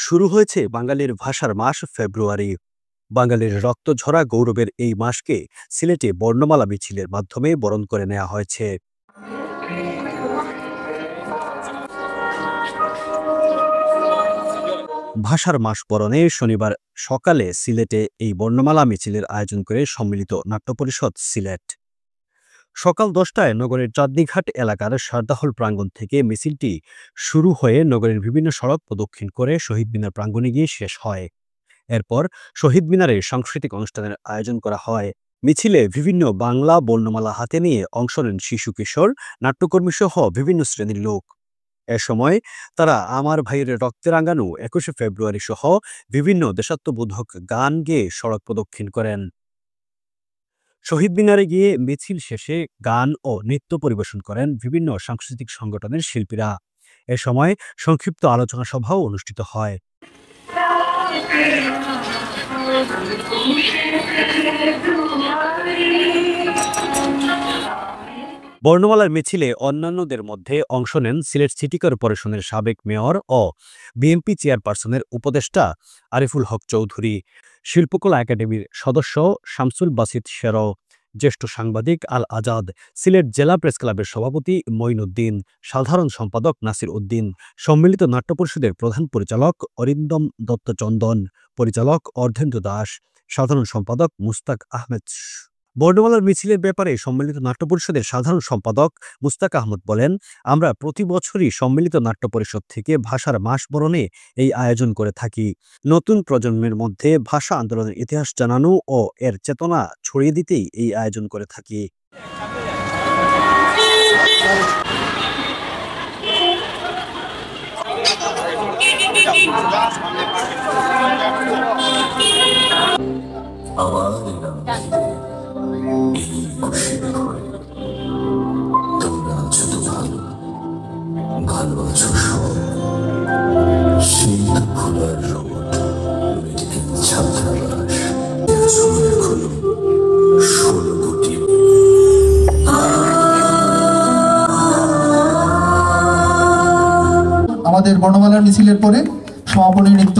শুরু হয়েছে বাঙালির ভাষার মাস ফেব্রুয়ারি। বাঙালির রক্তঝরা গৌরবের এই মাসকে সিলেটে বর্ণমালা মিছিলের মাধ্যমে বরণ করে নেওয়া হয়েছে। ভাষার মাস বরণে শনিবার সকালে সিলেটে এই বর্ণমালা মিছিলের আয়োজন করে সম্মিলিত নাট্য পরিষদ সিলেট। সকাল 10টায় নগরের চাঁদনীঘাট এলাকার শারদাহল প্রাঙ্গণ থেকে মিছিলটি শুরু হয়ে নগরের বিভিন্ন সড়ক প্রদক্ষিণ করে শহীদ মিনার প্রাঙ্গণে গিয়ে শেষ হয়। এরপর শহীদ মিনারে সাংস্কৃতিক অনুষ্ঠানের আয়োজন করা হয়। মিছিলে বিভিন্ন বাংলা বর্ণমালা হাতে নিয়ে অংশ নেন শিশু কিশোর, নাট্যকর্মী সহ বিভিন্ন শ্রেণীর লোক। এ সময় তারা আমার ভাইয়ের রক্তে রাঙানো 21শে ফেব্রুয়ারি সহ বিভিন্ন দেশাত্মবোধক গান গেয়ে সড়ক প্রদক্ষিণ করেন। শহীদ মিনারে গিয়ে মিছিল শেষে গান ও নৃত্য পরিবেশন করেন বিভিন্ন সাংস্কৃতিক সংগঠনের শিল্পীরা। এ সময় সংক্ষিপ্ত আলোচনা সভাও অনুষ্ঠিত হয়। বর্ণমালার মিছিলে অন্যান্যদের মধ্যে অংশ নেন সিলেট সিটি কর্পোরেশনের সাবেক মেয়র ও বিএনপি চেয়ারপারসনের উপদেষ্টা আরিফুল হক চৌধুরী, শিল্পকলা একাডেমির সদস্য শামসুল বাসিত শেরো, জ্যেষ্ঠ সাংবাদিক আল আজাদ, সিলেট জেলা প্রেস ক্লাবের সভাপতি মঈনউদ্দিন, সাধারণ সম্পাদক নাসির উদ্দিন, সম্মিলিত নাট্য পরিষদের প্রধান পরিচালক অরিন্দম দত্ত চন্দন, পরিচালক অর্ধেন্দু দাস, সাধারণ সম্পাদক মুস্তাক আহমেদ। বর্ণমালার মিছিলের ব্যাপারে সম্মিলিত নাট্য পরিষদের সাধারণ সম্পাদক মুস্তাক আহমদ বলেন, আমরা প্রতি বছরই সম্মিলিত নাট্য পরিষদ থেকে ভাষার মাস বরণে এই আয়োজন করে থাকি। নতুন প্রজন্মের মধ্যে ভাষা আন্দোলনের ইতিহাস জানানো ও এর চেতনা ছড়িয়ে দিতেই এই আয়োজন করে থাকি। তোমরা আছো তো ভালো, ভালো আছো সব। সেই খোলার রোড, মেডিকেল ছাত্রাবাস, এখনো 16 কোটি। আমাদের বর্ণমালার মিছিলের পরে সমাপনী নৃত্য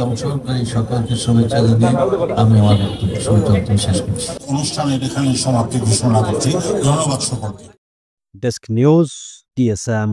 অংশগ্রহণকারী সকলকে শুভেচ্ছা জানিয়ে আমি আমার বক্তব্য শেষ করছি। অনুষ্ঠানের এখানে সমাপ্তি ঘোষণা করছি। ধন্যবাদ সকলকে। Desk news, TSM।